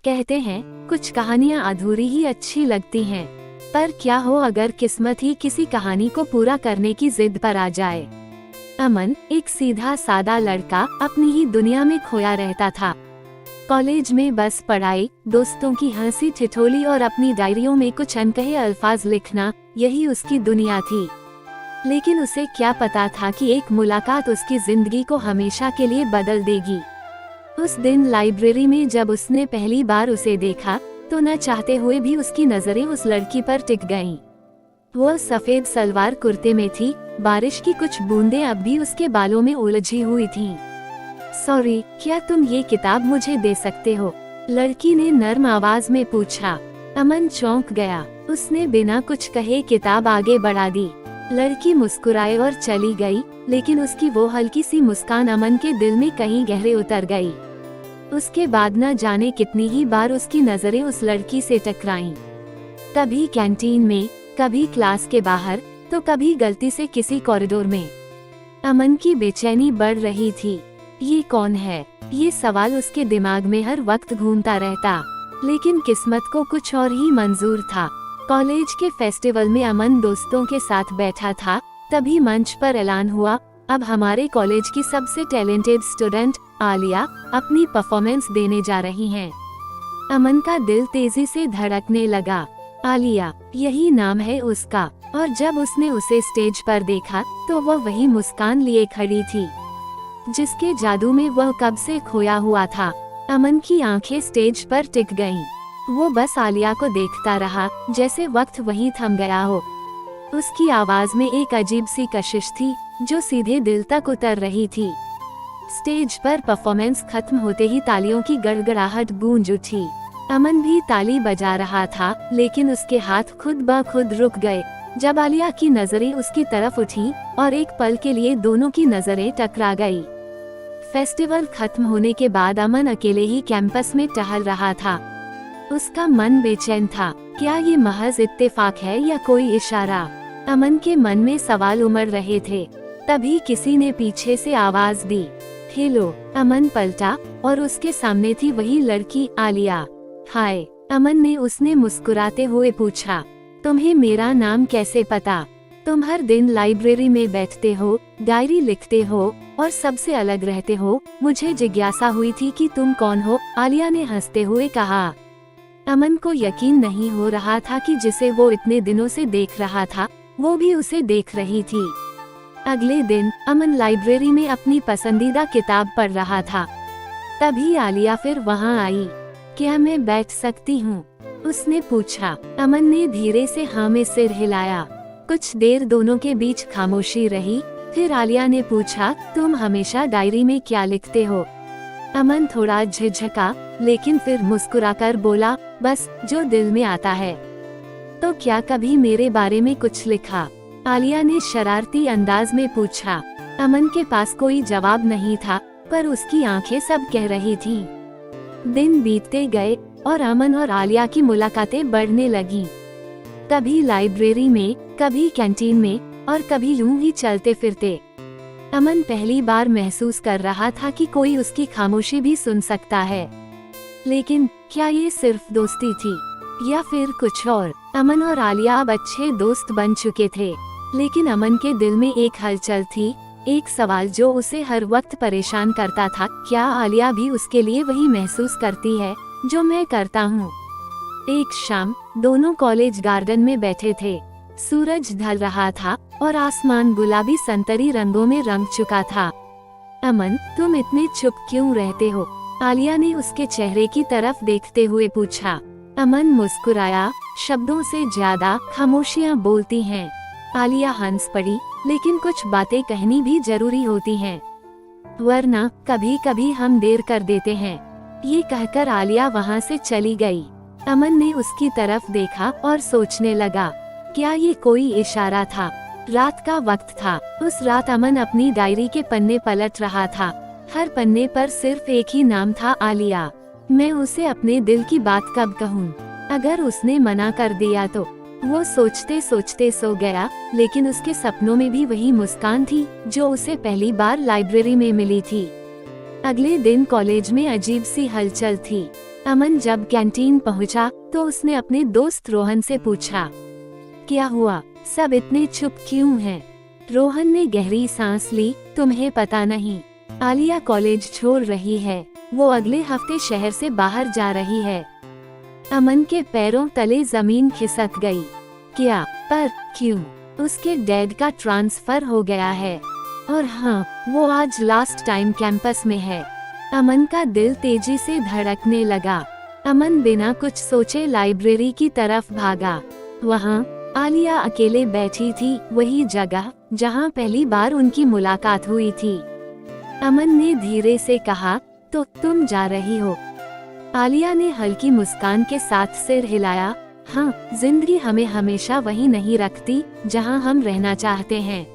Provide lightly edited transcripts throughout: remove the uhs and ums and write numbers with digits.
कहते हैं कुछ कहानियाँ अधूरी ही अच्छी लगती हैं, पर क्या हो अगर किस्मत ही किसी कहानी को पूरा करने की जिद पर आ जाए। अमन एक सीधा सादा लड़का अपनी ही दुनिया में खोया रहता था। कॉलेज में बस पढ़ाई, दोस्तों की हंसी ठिठोली और अपनी डायरियों में कुछ अनकहे अल्फाज लिखना, यही उसकी दुनिया थी। लेकिन उसे क्या पता था कि एक मुलाकात उसकी जिंदगी को हमेशा के लिए बदल देगी। उस दिन लाइब्रेरी में जब उसने पहली बार उसे देखा तो न चाहते हुए भी उसकी नजरें उस लड़की पर टिक गईं। वो सफेद सलवार कुर्ते में थी, बारिश की कुछ बूंदें अब भी उसके बालों में उलझी हुई थीं। सॉरी, क्या तुम ये किताब मुझे दे सकते हो? लड़की ने नर्म आवाज में पूछा। अमन चौंक गया। उसने बिना कुछ कहे किताब आगे बढ़ा दी। लड़की मुस्कुराए और चली गई, लेकिन उसकी वो हल्की सी मुस्कान अमन के दिल में कहीं गहरे उतर गई। उसके बाद न जाने कितनी ही बार उसकी नजरें उस लड़की से टकराईं। कभी कैंटीन में, कभी क्लास के बाहर, तो कभी गलती से किसी कॉरिडोर में। अमन की बेचैनी बढ़ रही थी। ये कौन है? ये सवाल उसके दिमाग में हर वक्त घूमता रहता। लेकिन किस्मत को कुछ और ही मंजूर था। कॉलेज के फेस्टिवल में अमन दोस्तों के साथ बैठा था, तभी मंच पर ऐलान हुआ, अब हमारे कॉलेज की सबसे टैलेंटेड स्टूडेंट आलिया अपनी परफॉर्मेंस देने जा रही हैं। अमन का दिल तेजी से धड़कने लगा। आलिया, यही नाम है उसका। और जब उसने उसे स्टेज पर देखा तो वह वही मुस्कान लिए खड़ी थी, जिसके जादू में वह कब से खोया हुआ था। अमन की आंखें स्टेज पर टिक गईं। वो बस आलिया को देखता रहा, जैसे वक्त वहीं थम गया हो। उसकी आवाज में एक अजीब सी कशिश थी, जो सीधे दिल तक उतर रही थी। स्टेज पर परफॉर्मेंस खत्म होते ही तालियों की गड़गड़ाहट गूंज उठी। अमन भी ताली बजा रहा था, लेकिन उसके हाथ खुद ब खुद रुक गए जब आलिया की नजरें उसकी तरफ उठी और एक पल के लिए दोनों की नजरें टकरा गई। फेस्टिवल खत्म होने के बाद अमन अकेले ही कैंपस में टहल रहा था। उसका मन बेचैन था। क्या ये महज इत्तेफाक है या कोई इशारा? अमन के मन में सवाल उमड़ रहे थे। तभी किसी ने पीछे से आवाज दी, हेलो। अमन पलटा और उसके सामने थी वही लड़की आलिया। हाय, अमन ने उसने मुस्कुराते हुए पूछा, तुम्हें मेरा नाम कैसे पता? तुम हर दिन लाइब्रेरी में बैठते हो, डायरी लिखते हो और सबसे अलग रहते हो। मुझे जिज्ञासा हुई थी कि तुम कौन हो, आलिया ने हंसते हुए कहा। अमन को यकीन नहीं हो रहा था कि जिसे वो इतने दिनों से देख रहा था, वो भी उसे देख रही थी। अगले दिन अमन लाइब्रेरी में अपनी पसंदीदा किताब पढ़ रहा था। तभी आलिया फिर वहां आई। क्या मैं बैठ सकती हूँ? उसने पूछा। अमन ने धीरे से हाँ में सिर हिलाया। कुछ देर दोनों के बीच खामोशी रही। फिर आलिया ने पूछा, तुम हमेशा डायरी में क्या लिखते हो? अमन थोड़ा झिझका, लेकिन फिर मुस्कुराकर बोला, बस जो दिल में आता है। तो क्या कभी मेरे बारे में कुछ लिखा? आलिया ने शरारती अंदाज में पूछा। अमन के पास कोई जवाब नहीं था, पर उसकी आंखें सब कह रही थीं। दिन बीतते गए और अमन और आलिया की मुलाकातें बढ़ने लगीं। कभी लाइब्रेरी में, कभी कैंटीन में और कभी यूं ही चलते फिरते। अमन पहली बार महसूस कर रहा था कि कोई उसकी खामोशी भी सुन सकता है। लेकिन क्या ये सिर्फ दोस्ती थी या फिर कुछ और? अमन और आलिया अब अच्छे दोस्त बन चुके थे, लेकिन अमन के दिल में एक हलचल थी, एक सवाल जो उसे हर वक्त परेशान करता था, क्या आलिया भी उसके लिए वही महसूस करती है जो मैं करता हूँ? एक शाम दोनों कॉलेज गार्डन में बैठे थे। सूरज ढल रहा था और आसमान गुलाबी संतरी रंगों में रंग चुका था। अमन, तुम इतने चुप क्यों रहते हो? आलिया ने उसके चेहरे की तरफ देखते हुए पूछा। अमन मुस्कुराया, शब्दों से ज्यादा खामोशियाँ बोलती हैं। आलिया हंस पड़ी, लेकिन कुछ बातें कहनी भी जरूरी होती हैं, वरना कभी कभी हम देर कर देते हैं। ये कहकर आलिया वहाँ से चली गई। अमन ने उसकी तरफ देखा और सोचने लगा, क्या ये कोई इशारा था? रात का वक्त था। उस रात अमन अपनी डायरी के पन्ने पलट रहा था। हर पन्ने पर सिर्फ एक ही नाम था, आलिया। मैं उसे अपने दिल की बात कब कहूँ? अगर उसने मना कर दिया तो? वो सोचते सोचते सो गया, लेकिन उसके सपनों में भी वही मुस्कान थी जो उसे पहली बार लाइब्रेरी में मिली थी। अगले दिन कॉलेज में अजीब सी हलचल थी। अमन जब कैंटीन पहुंचा तो उसने अपने दोस्त रोहन से पूछा, क्या हुआ, सब इतने चुप क्यों हैं? रोहन ने गहरी सांस ली। तुम्हें पता नहीं, आलिया कॉलेज छोड़ रही है। वो अगले हफ्ते शहर से बाहर जा रही है। अमन के पैरों तले जमीन खिसक गई। क्या? पर क्यों? उसके डैड का ट्रांसफर हो गया है और हाँ, वो आज लास्ट टाइम कैंपस में है। अमन का दिल तेजी से धड़कने लगा। अमन बिना कुछ सोचे लाइब्रेरी की तरफ भागा। वहाँ आलिया अकेले बैठी थी, वही जगह जहाँ पहली बार उनकी मुलाकात हुई थी। अमन ने धीरे से कहा, तो तुम जा रही हो? आलिया ने हल्की मुस्कान के साथ सिर हिलाया। हाँ, जिंदगी हमें हमेशा वहीं नहीं रखती जहाँ हम रहना चाहते हैं।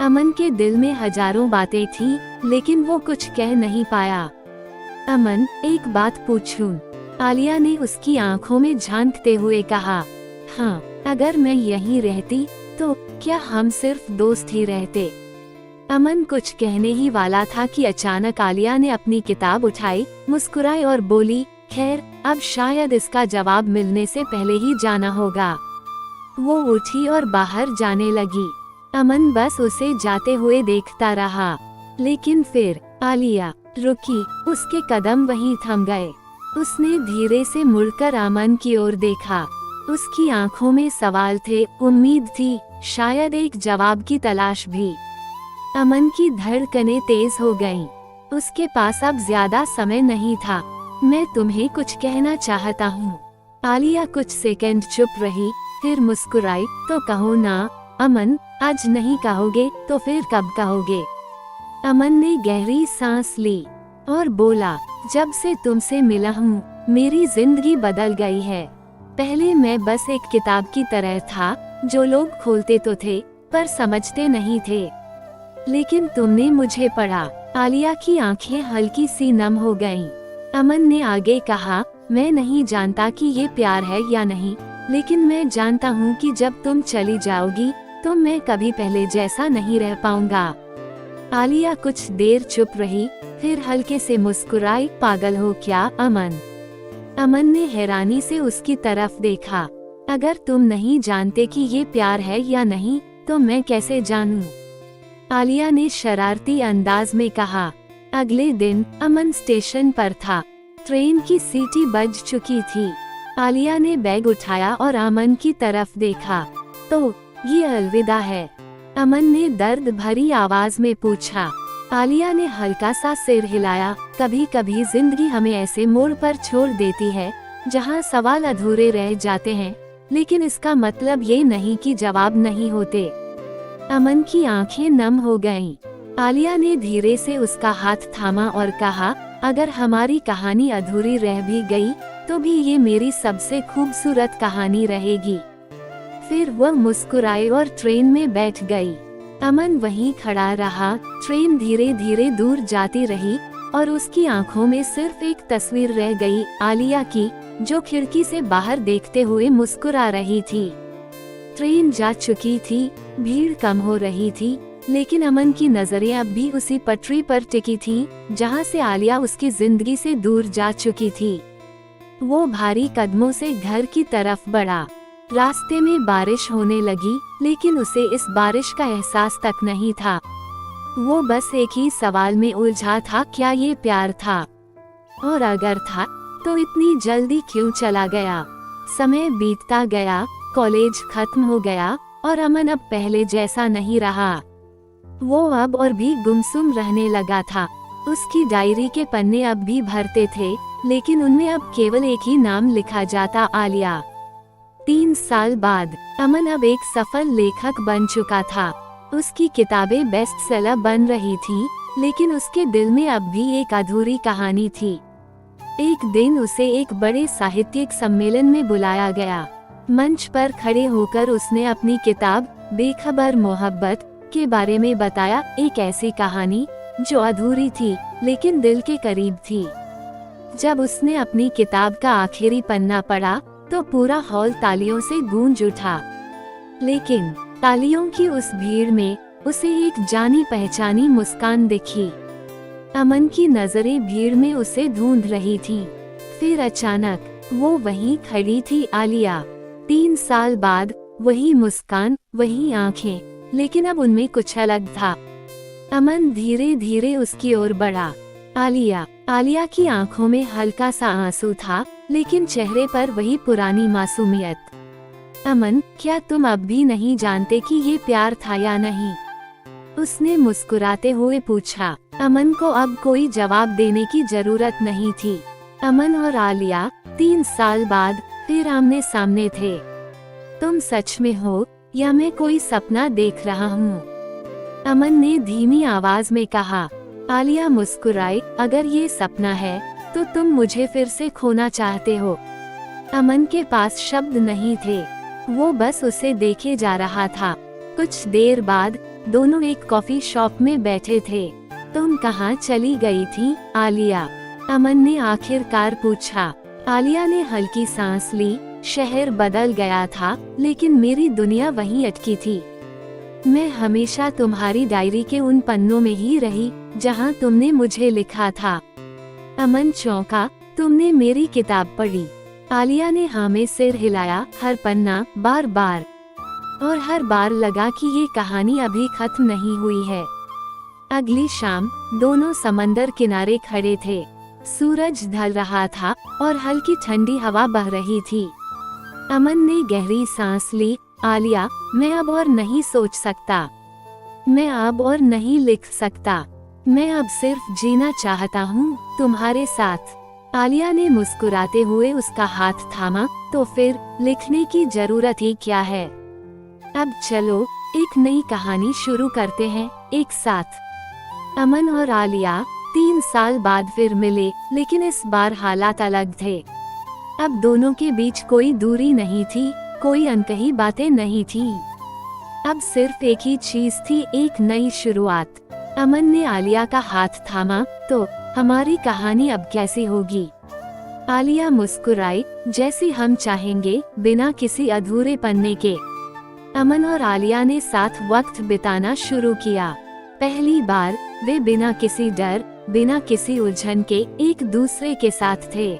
अमन के दिल में हजारों बातें थी, लेकिन वो कुछ कह नहीं पाया। अमन, एक बात पूछूं? आलिया ने उसकी आंखों में झांकते हुए कहा। हाँ, अगर मैं यहीं रहती तो क्या हम सिर्फ दोस्त ही रहते? अमन कुछ कहने ही वाला था कि अचानक आलिया ने अपनी किताब उठाई, मुस्कुराई और बोली, खैर, अब शायद इसका जवाब मिलने से पहले ही जाना होगा। वो उठी और बाहर जाने लगी। अमन बस उसे जाते हुए देखता रहा, लेकिन फिर आलिया रुकी। उसके कदम वहीं थम गए। उसने धीरे से मुड़कर अमन की ओर देखा। उसकी आंखों में सवाल थे, उम्मीद थी, शायद एक जवाब की तलाश भी। अमन की धड़कनें तेज हो गईं। उसके पास अब ज्यादा समय नहीं था। मैं तुम्हें कुछ कहना चाहता हूँ। आलिया कुछ सेकंड चुप रही, फिर मुस्कुराई। तो कहो ना अमन, आज नहीं कहोगे तो फिर कब कहोगे? अमन ने गहरी सांस ली और बोला, जब से तुमसे मिला हूँ मेरी जिंदगी बदल गई है। पहले मैं बस एक किताब की तरह था जो लोग खोलते तो थे पर समझते नहीं थे, लेकिन तुमने मुझे पढ़ा। आलिया की आंखें हल्की सी नम हो गईं। अमन ने आगे कहा, मैं नहीं जानता कि ये प्यार है या नहीं, लेकिन मैं जानता हूँ कि जब तुम चली जाओगी तो मैं कभी पहले जैसा नहीं रह पाऊंगा। आलिया कुछ देर चुप रही, फिर हल्के से मुस्कुराई। पागल हो क्या अमन? अमन ने हैरानी से उसकी तरफ देखा। अगर तुम नहीं जानते कि ये प्यार है या नहीं तो मैं कैसे जानूं? आलिया ने शरारती अंदाज में कहा। अगले दिन अमन स्टेशन पर था। ट्रेन की सीटी बज चुकी थी। आलिया ने बैग उठाया और अमन की तरफ देखा। तो ये अलविदा है? अमन ने दर्द भरी आवाज में पूछा। आलिया ने हल्का सा सिर हिलाया। कभी कभी जिंदगी हमें ऐसे मोड़ पर छोड़ देती है जहाँ सवाल अधूरे रह जाते हैं, लेकिन इसका मतलब ये नहीं कि जवाब नहीं होते। अमन की आंखें नम हो गईं। आलिया ने धीरे से उसका हाथ थामा और कहा, अगर हमारी कहानी अधूरी रह भी गई तो भी ये मेरी सबसे खूबसूरत कहानी रहेगी। फिर वह मुस्कुराई और ट्रेन में बैठ गई। अमन वहीं खड़ा रहा। ट्रेन धीरे धीरे दूर जाती रही और उसकी आंखों में सिर्फ एक तस्वीर रह गई, आलिया की, जो खिड़की से बाहर देखते हुए मुस्कुरा रही थी। ट्रेन जा चुकी थी, भीड़ कम हो रही थी, लेकिन अमन की नजरें अब भी उसी पटरी पर टिकी थी जहां से आलिया उसकी जिंदगी से दूर जा चुकी थी। वो भारी कदमों से घर की तरफ बढ़ा। रास्ते में बारिश होने लगी, लेकिन उसे इस बारिश का एहसास तक नहीं था। वो बस एक ही सवाल में उलझा था, क्या ये प्यार था? और अगर था तो इतनी जल्दी क्यों चला गया? समय बीतता गया, कॉलेज खत्म हो गया और अमन अब पहले जैसा नहीं रहा। वो अब और भी गुमसुम रहने लगा था। उसकी डायरी के पन्ने अब भी भरते थे, लेकिन उनमें अब केवल एक ही नाम लिखा जाता, आलिया। 3 साल बाद अमन अब एक सफल लेखक बन चुका था। उसकी किताबें बेस्ट सेलर बन रही थी, लेकिन उसके दिल में अब भी एक अधूरी कहानी थी। एक दिन उसे एक बड़े साहित्यिक सम्मेलन में बुलाया गया। मंच पर खड़े होकर उसने अपनी किताब बेखबर मोहब्बत के बारे में बताया, एक ऐसी कहानी जो अधूरी थी लेकिन दिल के करीब थी। जब उसने अपनी किताब का आखिरी पन्ना पढ़ा तो पूरा हॉल तालियों से गूंज उठा, लेकिन तालियों की उस भीड़ में उसे एक जानी पहचानी मुस्कान दिखी। अमन की नजरें भीड़ में उसे ढूंढ रही थीं। फिर अचानक वो वहीं खड़ी थी आलिया। 3 साल बाद वही मुस्कान, वही आंखें, लेकिन अब उनमें कुछ अलग था। अमन धीरे धीरे उसकी ओर बढ़ा। आलिया की आंखों में हल्का सा आंसू था, लेकिन चेहरे पर वही पुरानी मासूमियत। अमन, क्या तुम अब भी नहीं जानते कि ये प्यार था या नहीं? उसने मुस्कुराते हुए पूछा। अमन को अब कोई जवाब देने की जरूरत नहीं थी। अमन और आलिया 3 साल बाद फिर आमने सामने थे। तुम सच में हो या मैं कोई सपना देख रहा हूँ? अमन ने धीमी आवाज में कहा। आलिया मुस्कुराई। अगर ये सपना है तो तुम मुझे फिर से खोना चाहते हो। अमन के पास शब्द नहीं थे, वो बस उसे देखे जा रहा था। कुछ देर बाद दोनों एक कॉफी शॉप में बैठे थे। तुम कहाँ चली गई थी आलिया? अमन ने आखिरकार पूछा। आलिया ने हल्की सांस ली। शहर बदल गया था, लेकिन मेरी दुनिया वहीं अटकी थी। मैं हमेशा तुम्हारी डायरी के उन पन्नों में ही रही जहां तुमने मुझे लिखा था। अमन चौंका। तुमने मेरी किताब पढ़ी? आलिया ने हाँ में सिर हिलाया। हर पन्ना, बार बार, और हर बार लगा कि ये कहानी अभी खत्म नहीं हुई है। अगली शाम दोनों समंदर किनारे खड़े थे। सूरज ढल रहा था और हल्की ठंडी हवा बह रही थी। अमन ने गहरी सांस ली। आलिया, मैं अब और नहीं सोच सकता, मैं अब और नहीं लिख सकता, मैं अब सिर्फ जीना चाहता हूँ तुम्हारे साथ। आलिया ने मुस्कुराते हुए उसका हाथ थामा। तो फिर लिखने की जरूरत ही क्या है? अब चलो एक नई कहानी शुरू करते हैं एक साथ। अमन और आलिया 3 साल बाद फिर मिले, लेकिन इस बार हालात अलग थे। अब दोनों के बीच कोई दूरी नहीं थी, कोई अनकही बातें नहीं थी। अब सिर्फ एक ही चीज थी, एक नई शुरुआत। अमन ने आलिया का हाथ थामा। तो हमारी कहानी अब कैसी होगी? आलिया मुस्कुराई। जैसी हम चाहेंगे, बिना किसी अधूरे पन्ने के। अमन और आलिया ने साथ वक्त बिताना शुरू किया। पहली बार वे बिना किसी डर, बिना किसी उलझन के एक दूसरे के साथ थे।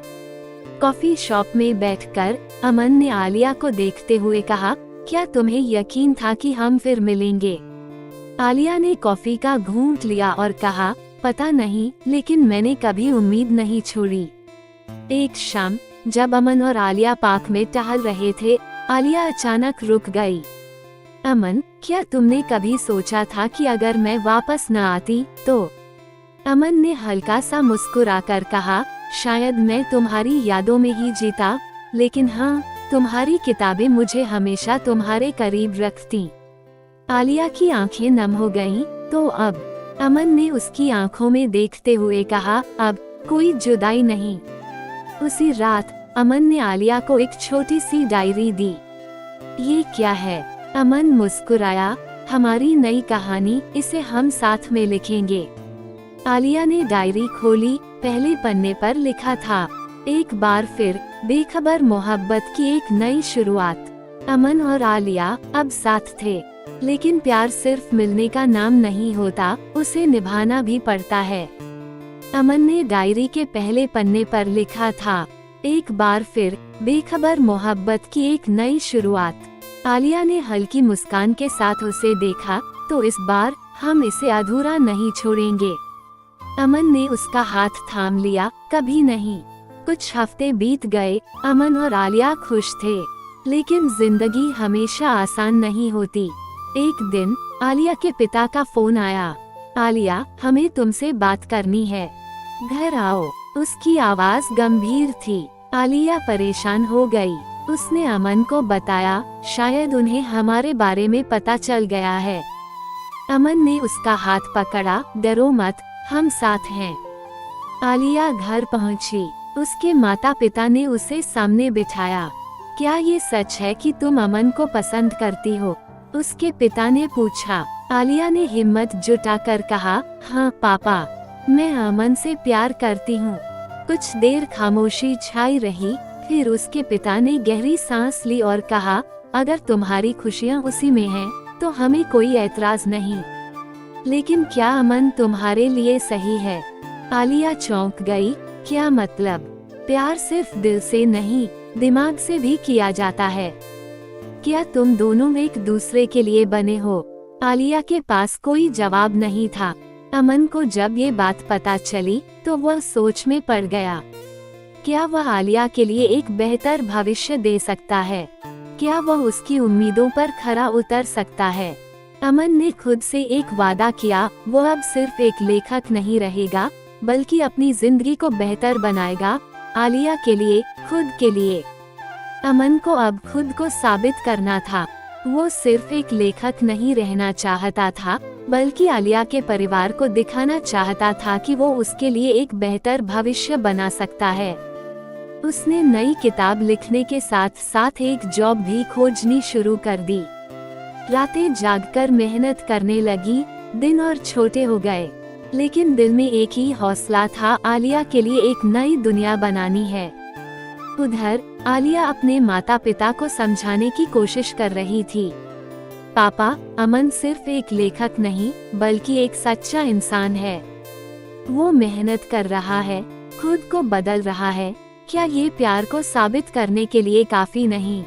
कॉफी शॉप में बैठकर अमन ने आलिया को देखते हुए कहा, क्या तुम्हें यकीन था कि हम फिर मिलेंगे? आलिया ने कॉफी का घूंट लिया और कहा, पता नहीं, लेकिन मैंने कभी उम्मीद नहीं छोड़ी। एक शाम जब अमन और आलिया पार्क में टहल रहे थे, आलिया अचानक रुक गई। अमन, क्या तुमने कभी सोचा था कि अगर मैं वापस न आती तो? अमन ने हल्का सा मुस्कुराकर कहा, शायद मैं तुम्हारी यादों में ही जीता, लेकिन हाँ, तुम्हारी किताबें मुझे हमेशा तुम्हारे करीब रखती। आलिया की आंखें नम हो गईं। तो अब? अमन ने उसकी आंखों में देखते हुए कहा, अब कोई जुदाई नहीं। उसी रात अमन ने आलिया को एक छोटी सी डायरी दी। ये क्या है? अमन मुस्कुराया। हमारी नई कहानी, इसे हम साथ में लिखेंगे। आलिया ने डायरी खोली। पहले पन्ने पर लिखा था, एक बार फिर बेखबर मोहब्बत की एक नई शुरुआत। अमन और आलिया अब साथ थे, लेकिन प्यार सिर्फ मिलने का नाम नहीं होता, उसे निभाना भी पड़ता है। अमन ने डायरी के पहले पन्ने पर लिखा था, एक बार फिर बेखबर मोहब्बत की एक नई शुरुआत। आलिया ने हल्की मुस्कान के साथ उसे देखा। तो इस बार हम इसे अधूरा नहीं छोड़ेंगे। अमन ने उसका हाथ थाम लिया। कभी नहीं। कुछ हफ्ते बीत गए। अमन और आलिया खुश थे, लेकिन जिंदगी हमेशा आसान नहीं होती। एक दिन आलिया के पिता का फोन आया। आलिया, हमें तुमसे बात करनी है, घर आओ। उसकी आवाज गंभीर थी। आलिया परेशान हो गई। उसने अमन को बताया, शायद उन्हें हमारे बारे में पता चल गया है। अमन ने उसका हाथ पकड़ा। डरो मत, हम साथ हैं। आलिया घर पहुंची। उसके माता पिता ने उसे सामने बिठाया। क्या ये सच है कि तुम अमन को पसंद करती हो? उसके पिता ने पूछा। आलिया ने हिम्मत जुटाकर कहा, हाँ पापा, मैं अमन से प्यार करती हूँ। कुछ देर खामोशी छाई रही, फिर उसके पिता ने गहरी सांस ली और कहा, अगर तुम्हारी खुशियाँ उसी में हैं, तो हमें कोई ऐतराज नहीं। लेकिन क्या अमन तुम्हारे लिए सही है? आलिया चौंक गई। क्या मतलब? प्यार सिर्फ दिल से नहीं, दिमाग से भी किया जाता है। क्या तुम दोनों एक दूसरे के लिए बने हो? आलिया के पास कोई जवाब नहीं था। अमन को जब ये बात पता चली तो वह सोच में पड़ गया। क्या वह आलिया के लिए एक बेहतर भविष्य दे सकता है? क्या वह उसकी उम्मीदों पर खरा उतर सकता है? अमन ने खुद से एक वादा किया, वो अब सिर्फ एक लेखक नहीं रहेगा, बल्कि अपनी जिंदगी को बेहतर बनाएगा, आलिया के लिए, खुद के लिए। अमन को अब खुद को साबित करना था। वो सिर्फ एक लेखक नहीं रहना चाहता था, बल्कि आलिया के परिवार को दिखाना चाहता था कि वो उसके लिए एक बेहतर भविष्य बना सकता है। उसने नई किताब लिखने के साथ साथ एक जॉब भी खोजनी शुरू कर दी। रातें जागकर मेहनत करने लगी, दिन और छोटे हो गए, लेकिन दिल में एक ही हौसला था, आलिया के लिए एक नई दुनिया बनानी है। उधर आलिया अपने माता पिता को समझाने की कोशिश कर रही थी। पापा, अमन सिर्फ एक लेखक नहीं, बल्कि एक सच्चा इंसान है। वो मेहनत कर रहा है, खुद को बदल रहा है। क्या ये प्यार को साबित करने के लिए काफी नहीं?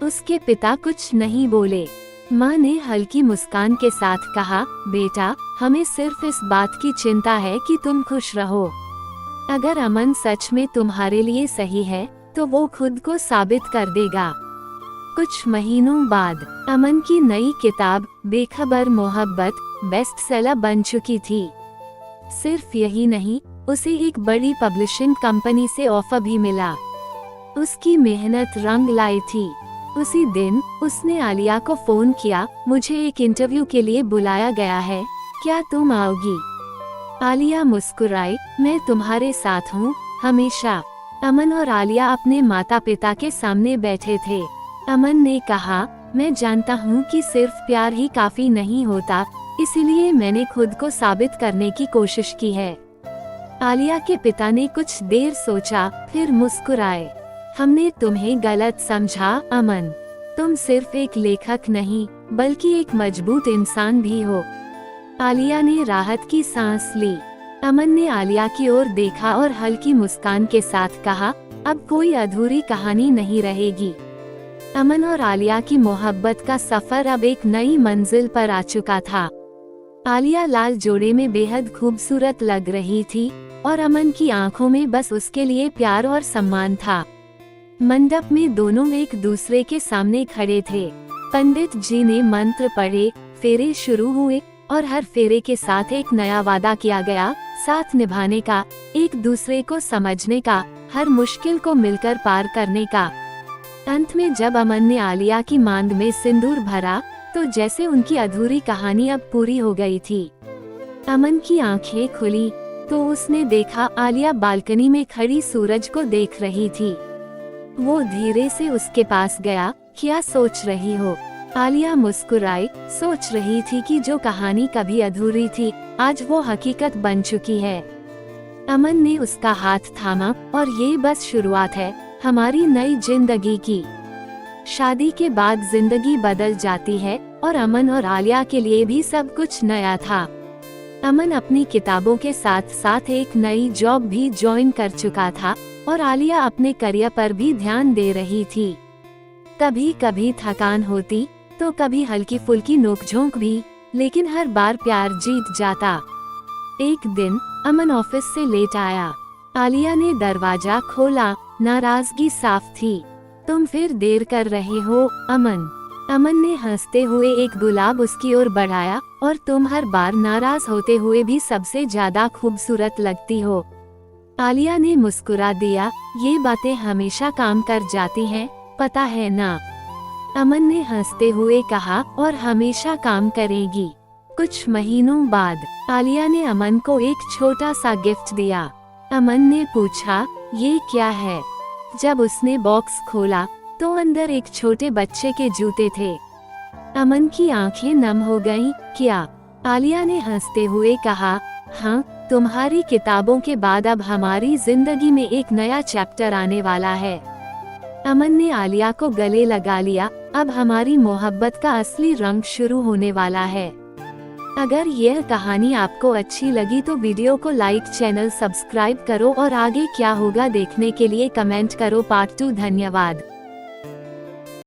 उसके पिता कुछ नहीं बोले। माँ ने हल्की मुस्कान के साथ कहा, बेटा, हमें सिर्फ इस बात की चिंता है कि तुम खुश रहो। अगर अमन सच में तुम्हारे लिए सही है, तो वो खुद को साबित कर देगा। कुछ महीनों बाद अमन की नई किताब बेखबर मोहब्बत बेस्ट सेलर बन चुकी थी। सिर्फ यही नहीं, उसे एक बड़ी पब्लिशिंग कंपनी से ऑफर भी मिला। उसकी मेहनत रंग लाई थी। उसी दिन उसने आलिया को फोन किया, मुझे एक इंटरव्यू के लिए बुलाया गया है, क्या तुम आओगी? आलिया मुस्कुराई, मैं तुम्हारे साथ हूँ, हमेशा। अमन और आलिया अपने माता पिता के सामने बैठे थे। अमन ने कहा, मैं जानता हूँ कि सिर्फ प्यार ही काफी नहीं होता, इसीलिए मैंने खुद को साबित करने की कोशिश की है। आलिया के पिता ने कुछ देर सोचा, फिर मुस्कुराए। हमने तुम्हें गलत समझा अमन, तुम सिर्फ एक लेखक नहीं, बल्कि एक मजबूत इंसान भी हो। आलिया ने राहत की सांस ली। अमन ने आलिया की ओर देखा और हल्की मुस्कान के साथ कहा, अब कोई अधूरी कहानी नहीं रहेगी। अमन और आलिया की मोहब्बत का सफर अब एक नई मंजिल पर आ चुका था। आलिया लाल जोड़े में बेहद खूबसूरत लग रही थी और अमन की आंखों में बस उसके लिए प्यार और सम्मान था। मंडप में दोनों एक दूसरे के सामने खड़े थे। पंडित जी ने मंत्र पढ़े, फेरे शुरू हुए और हर फेरे के साथ एक नया वादा किया गया, साथ निभाने का, एक दूसरे को समझने का, हर मुश्किल को मिलकर पार करने का। अंत में जब अमन ने आलिया की मांग में सिंदूर भरा, तो जैसे उनकी अधूरी कहानी अब पूरी हो गई थी। अमन की आंखें खुली तो उसने देखा आलिया बालकनी में खड़ी सूरज को देख रही थी। वो धीरे से उसके पास गया, क्या सोच रही हो? आलिया मुस्कुराई, सोच रही थी कि जो कहानी कभी अधूरी थी, आज वो हकीकत बन चुकी है। अमन ने उसका हाथ थामा, और ये बस शुरुआत है हमारी नई जिंदगी की। शादी के बाद जिंदगी बदल जाती है, और अमन और आलिया के लिए भी सब कुछ नया था। अमन अपनी किताबों के साथ साथ एक नई जॉब भी ज्वाइन कर चुका था, और आलिया अपने करियर पर भी ध्यान दे रही थी। कभी कभी थकान होती, तो कभी हल्की फुल्की नोकझोंक भी, लेकिन हर बार प्यार जीत जाता। एक दिन अमन ऑफिस से लेट आया। आलिया ने दरवाजा खोला, नाराजगी साफ थी। तुम फिर देर कर रहे हो अमन। अमन ने हंसते हुए एक गुलाब उसकी ओर बढ़ाया, और तुम हर बार नाराज होते हुए भी सबसे ज्यादा खूबसूरत लगती हो। आलिया ने मुस्कुरा दिया, ये बातें हमेशा काम कर जाती हैं, पता है ना? अमन ने हंसते हुए कहा, और हमेशा काम करेगी। कुछ महीनों बाद आलिया ने अमन को एक छोटा सा गिफ्ट दिया। अमन ने पूछा, ये क्या है? जब उसने बॉक्स खोला तो अंदर एक छोटे बच्चे के जूते थे। अमन की आंखें नम हो गईं। क्या? आलिया ने हंसते हुए कहा, हाँ, तुम्हारी किताबों के बाद अब हमारी जिंदगी में एक नया चैप्टर आने वाला है। अमन ने आलिया को गले लगा लिया, अब हमारी मोहब्बत का असली रंग शुरू होने वाला है। अगर यह कहानी आपको अच्छी लगी तो वीडियो को लाइक, चैनल सब्सक्राइब करो और आगे क्या होगा देखने के लिए कमेंट करो। पार्ट 2। धन्यवाद।